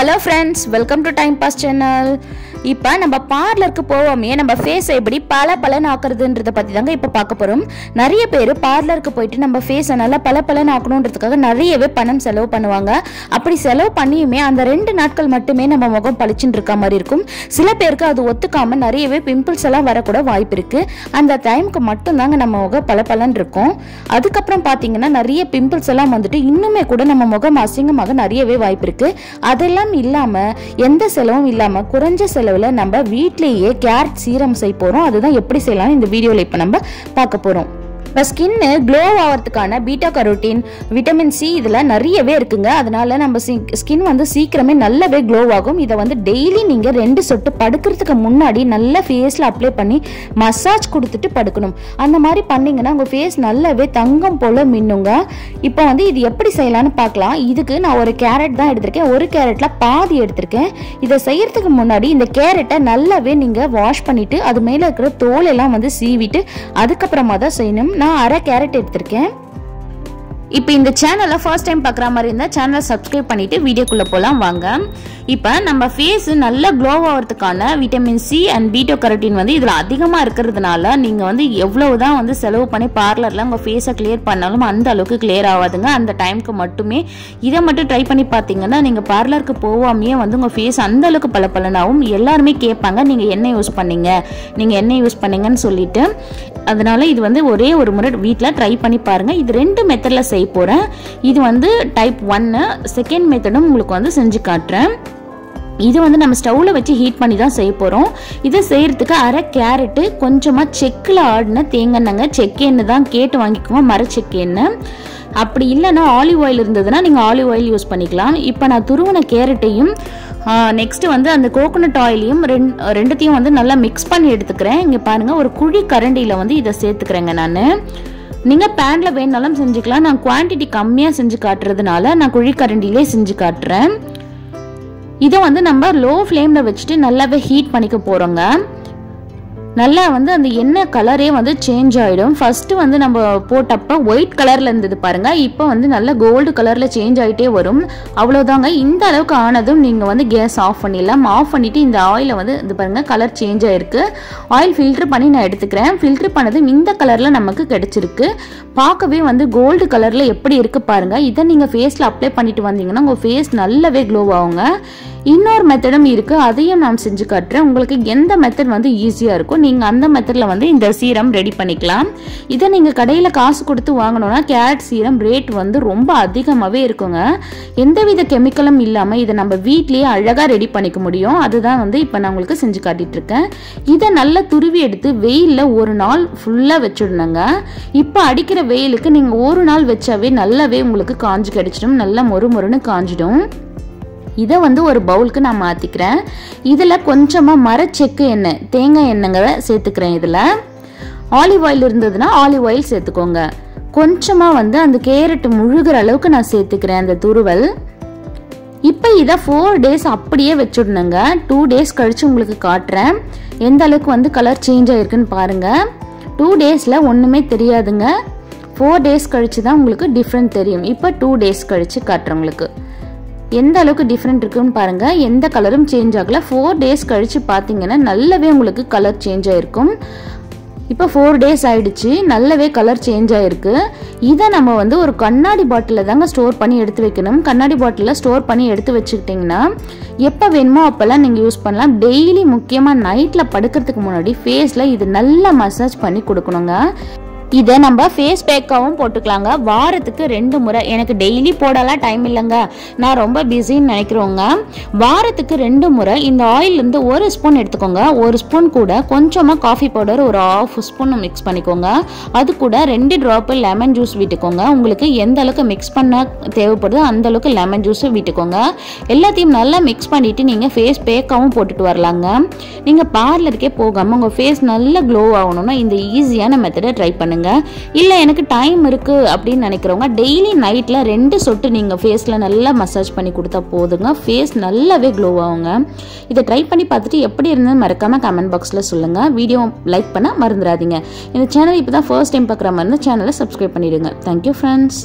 Hello friends, welcome to Time Pass channel. இப்போ நம்ம பார்லருக்கு போவோமே நம்ம ஃபேஸ் எப்படி பளபளன்னு ஆக்குறதுன்றத பத்தி தாங்க இப்போ பார்க்க போறோம். நிறைய பேர் பார்லருக்கு போயிட்டு நம்ம ஃபேஸை நல்லா பளபளன்னு ஆக்கணும்ன்றதுக்காக நிறையவே பணம் செலவு பண்ணுவாங்க. அப்படி செலவு பண்ணியுமே அந்த 2 நாட்கள் மட்டுமே நம்ம முகம் பளிச்சுன்னு இருக்க மாதிரி இருக்கும். சில பேருக்கு அது ஒத்துக்காம நிறையவே பிம்பிள்ஸ் எல்லாம் வரக்கூட வாய்ப்பு இருக்கு. அந்த டைமுக்கு மட்டும் தாங்க நம்ம முகம் பளபளன்னு இருக்கும். அதுக்கப்புறம் பாத்தீங்கன்னா நிறைய பிம்பிள்ஸ் எல்லாம் வந்துட்டு இன்னுமே கூட நம்ம முகம் அசிங்கமாக நிறையவே வாய்ப்பு இருக்கு. அதெல்லாம் இல்லாம எந்த செலவும் இல்லாம குறைஞ்ச செலவுல நம்ம வீட்லயே கேரட் சீரம் செய்ய போறோம். அதுதான் எப்படி செய்யலாம் இந்த வீடியோல இப்ப நம்ம பார்க்க போறோம். இப்போ ஸ்கின் க்ளோ ஆகிறதுக்கான பீட்டா கரோட்டின், விட்டமின் சி இதில் நிறையவே இருக்குங்க. அதனால நம்ம ஸ்கின் வந்து சீக்கிரமே நல்லாவே க்ளோ ஆகும். இதை வந்து டெய்லி நீங்கள் 2 சொட்டு படுக்கிறதுக்கு முன்னாடி நல்லா ஃபேஸில் அப்ளை பண்ணி மசாஜ் கொடுத்துட்டு படுக்கணும். அந்த மாதிரி பண்ணிங்கன்னா உங்கள் ஃபேஸ் நல்லாவே தங்கம் போல் மின்னுங்க. இப்போ வந்து இது எப்படி செய்யலான்னு பார்க்கலாம். இதுக்கு நான் ஒரு கேரட் தான் எடுத்திருக்கேன். ஒரு கேரட்டில் பாதி எடுத்திருக்கேன். இதை செய்யறதுக்கு முன்னாடி இந்த கேரட்டை நல்லாவே நீங்கள் வாஷ் பண்ணிவிட்டு அது மேலே இருக்கிற தோல் எல்லாம் வந்து சீவிட்டு அதுக்கப்புறமா தான் செய்யணும். நான் அரை கேரட் எடுத்திருக்கேன். இப்போ இந்த சேனலை ஃபர்ஸ்ட் டைம் பார்க்குற மாதிரி இருந்தால் சேனலை சப்ஸ்கிரைப் பண்ணிட்டு வீடியோக்குள்ளே போகலாம் வாங்க. இப்போ நம்ம ஃபேஸ் நல்லா க்ளோ ஆகிறதுக்கான vitamin C and beta carotene வந்து இதில் அதிகமாக இருக்கிறதுனால நீங்கள் வந்து எவ்வளவுதான் வந்து செலவு பண்ணி பார்லரில் உங்கள் ஃபேஸை கிளியர் பண்ணாலும் அந்த அளவுக்கு கிளியர் ஆகாதுங்க. அந்த டைமுக்கு மட்டுமே இதை மட்டும் ட்ரை பண்ணி பார்த்தீங்கன்னா நீங்கள் பார்லருக்கு போகாமையே வந்து உங்கள் ஃபேஸ் அந்த அளவுக்கு பளபளனாகும். எல்லாருமே கேட்பாங்க நீங்கள் என்ன யூஸ் பண்ணீங்கன்னு சொல்லிட்டு. அதனால இது வந்து ஒரே ஒரு முறை வீட்டில் ட்ரை பண்ணி பாருங்கள். இது 2 மெத்தடில் செய்ய போகிறேன். இது வந்து டைப் 1, செகண்ட் மெத்தடும் உங்களுக்கு வந்து செஞ்சு காட்டுறேன். இது வந்து நம்ம ஸ்டவ்வில் வச்சு ஹீட் பண்ணி தான் செய்ய போகிறோம். இதை செய்கிறதுக்கு அரை கேரட்டு, கொஞ்சமாக செக்கில் ஆடின தேங்காய்ங்க, செக்கு எண்ணெய் தான் கேட்டு வாங்கிக்கோங்க, மர செக்கு எண்ணெய். அப்படி இல்லைன்னா ஆலிவ் ஆயில் இருந்ததுன்னா நீங்கள் ஆலிவ் ஆயில் யூஸ் பண்ணிக்கலாம். இப்போ நான் துருவின கேரட்டையும் நெக்ஸ்ட் வந்து அந்த கோகோனட் ஆயிலையும் ரெண்டுத்தையும் வந்து நல்லா மிக்ஸ் பண்ணி எடுத்துக்கிறேன். இங்கே பாருங்கள், ஒரு குழி கரண்டியில் வந்து இதை சேர்த்துக்கிறேங்க. நான் நீங்கள் பேனில் வேணாலும் செஞ்சுக்கலாம். நான் குவான்டிட்டி கம்மியாக செஞ்சு காட்டுறதுனால நான் குழி கரண்டிலே செஞ்சு காட்டுறேன். இதை வந்து நம்ம லோ ஃப்ளேமில் வச்சுட்டு நல்லாவே ஹீட் பண்ணிக்க போகிறோங்க. நல்லா வந்து அந்த எண்ணெய் கலரே வந்து சேஞ்ச் ஆகிடும். ஃபர்ஸ்ட் வந்து நம்ம போட்டப்போ ஒயிட் கலரில் இருந்தது பாருங்க, இப்போ வந்து நல்லா கோல்டு கலரில் சேஞ்ச் ஆகிட்டே வரும். அவ்வளோதாங்க. இந்த அளவுக்கு ஆனதும் நீங்கள் வந்து கேஸ் ஆஃப் பண்ணிடலாம். ஆஃப் பண்ணிவிட்டு இந்த ஆயிலை வந்து இது பாருங்கள் கலர் சேஞ்ச் ஆகிருக்கு. ஆயில் ஃபில்ட்ரு பண்ணி நான் எடுத்துக்கிறேன். ஃபில்ட்ரு பண்ணதும் இந்த கலரில் நமக்கு கிடச்சிருக்கு. பார்க்கவே வந்து கோல்டு கலரில் எப்படி இருக்குது பாருங்கள். இதை நீங்கள் ஃபேஸில் அப்ளை பண்ணிட்டு வந்தீங்கன்னா உங்கள் ஃபேஸ் நல்லாவே க்ளோ ஆகுங்க. இன்னொரு மெத்தடும் இருக்குது, அதையும் நான் செஞ்சு காட்டுறேன். உங்களுக்கு எந்த மெத்தட் வந்து ஈஸியாக இருக்கும் நீங்கள் அந்த மெத்தடில் வந்து இந்த சீரம் ரெடி பண்ணிக்கலாம். இதை நீங்கள் கடையில் காசு கொடுத்து வாங்கணுன்னா கேரட் சீரம் ரேட் வந்து ரொம்ப அதிகமாகவே இருக்குங்க. எந்தவித கெமிக்கலும் இல்லாமல் இதை நம்ம வீட்லேயே அழகாக ரெடி பண்ணிக்க முடியும். அதுதான் வந்து இப்போ நான் உங்களுக்கு செஞ்சு காட்டிகிட்ருக்கேன். இதை நல்லா துருவி எடுத்து வெயிலில் ஒரு நாள் ஃபுல்லாக வச்சுடணுங்க. இப்போ அடிக்கிற வெயிலுக்கு நீங்கள் ஒரு நாள் வச்சாவே நல்லாவே உங்களுக்கு காஞ்சு கிடச்சிடும். நல்லா மொறுன்னு காஞ்சிடும். இதை வந்து ஒரு பவுலுக்கு நான் மாற்றிக்கிறேன். இதில் கொஞ்சமாக மரச்செக்கு எண்ணெய், தேங்காய் எண்ணெய்களை சேர்த்துக்கிறேன். இதில் ஆலிவ் ஆயில் இருந்ததுன்னா ஆலிவ் ஆயில் சேர்த்துக்கோங்க. கொஞ்சமாக வந்து அந்த கேரட் முழுகிற அளவுக்கு நான் சேர்த்துக்கிறேன் அந்த துருவல். இப்போ இதை 4 days அப்படியே வச்சுடணுங்க. 2 days கழித்து உங்களுக்கு காட்டுறேன் எந்த அளவுக்கு வந்து கலர் சேஞ்ச் ஆகிருக்குன்னு பாருங்கள். 2 daysல ஒன்றுமே தெரியாதுங்க. 4 days கழித்து தான் உங்களுக்கு டிஃப்ரெண்ட் தெரியும். இப்போ 2 days கழித்து காட்டுறேன் உங்களுக்கு எந்த அளவுக்கு டிஃப்ரெண்ட் இருக்குன்னு பாருங்கள். எந்த கலரும் சேஞ்ச் ஆகலை. 4 days கழித்து பார்த்தீங்கன்னா நல்லாவே உங்களுக்கு கலர் சேஞ்ச் ஆகிருக்கும். இப்போ 4 days ஆயிடுச்சு, நல்லாவே கலர் சேஞ்ச் ஆகிருக்கு. இதை நம்ம வந்து ஒரு கண்ணாடி பாட்டிலில் தாங்க ஸ்டோர் பண்ணி எடுத்து வைக்கணும். கண்ணாடி பாட்டிலில் ஸ்டோர் பண்ணி எடுத்து வச்சுக்கிட்டிங்கன்னா எப்போ வேணுமோ அப்போல்லாம் நீங்கள் யூஸ் பண்ணலாம். டெய்லி முக்கியமாக நைட்டில் படுக்கிறதுக்கு முன்னாடி ஃபேஸில் இது நல்லா மசாஜ் பண்ணி கொடுக்கணுங்க. இதை நம்ம ஃபேஸ் பேக்காகவும் போட்டுக்கலாங்க. வாரத்துக்கு 2 முறை. எனக்கு டெய்லி போடலாம் டைம் இல்லைங்க, நான் ரொம்ப பிஸின்னு நினைக்கிறவங்க வாரத்துக்கு 2 முறை இந்த ஆயிலிருந்து 1 ஸ்பூன் எடுத்துக்கோங்க. 1 ஸ்பூன் கூட கொஞ்சமாக காஃபி பவுடர் ஒரு 1/2 ஸ்பூன் மிக்ஸ் பண்ணிக்கோங்க. அது கூட 2 ட்ராப்பு லெமன் ஜூஸ் விட்டுக்கோங்க. உங்களுக்கு எந்த அளவுக்கு மிக்ஸ் பண்ண தேவைப்படுதோ அந்த அளவுக்கு லெமன் ஜூஸ் விட்டுக்கோங்க. எல்லாத்தையும் நல்லா மிக்ஸ் பண்ணிவிட்டு நீங்கள் ஃபேஸ் பேக்காகவும் போட்டுட்டு வரலாங்க. நீங்கள் பார்லருக்கே போகாமல் உங்கள் ஃபேஸ் நல்லா க்ளோ ஆகணும்னா இந்த ஈஸியான மெத்தடை ட்ரை பண்ணுங்கள். இல்லை எனக்கு டைம் இருக்குது அப்படின்னு நினைக்கிறவங்க டெய்லி நைட்டில் 2 சொட்டு நீங்கள் ஃபேஸில் நல்லா மசாஜ் பண்ணி கொடுத்தா போதுங்க. ஃபேஸ் நல்லாவே க்ளோ ஆகுங்க. இதை ட்ரை பண்ணி பார்த்துட்டு எப்படி இருந்தது மறக்காமல் கமெண்ட் பாக்ஸில் சொல்லுங்கள். வீடியோ லைக் பண்ண மறந்துடாதீங்க. இந்த சேனல் இப்போ தான் ஃபர்ஸ்ட் டைம் பார்க்குற மாதிரி இருந்தால் சேனலை சப்ஸ்கிரைப் பண்ணிவிடுங்க. Thank you friends.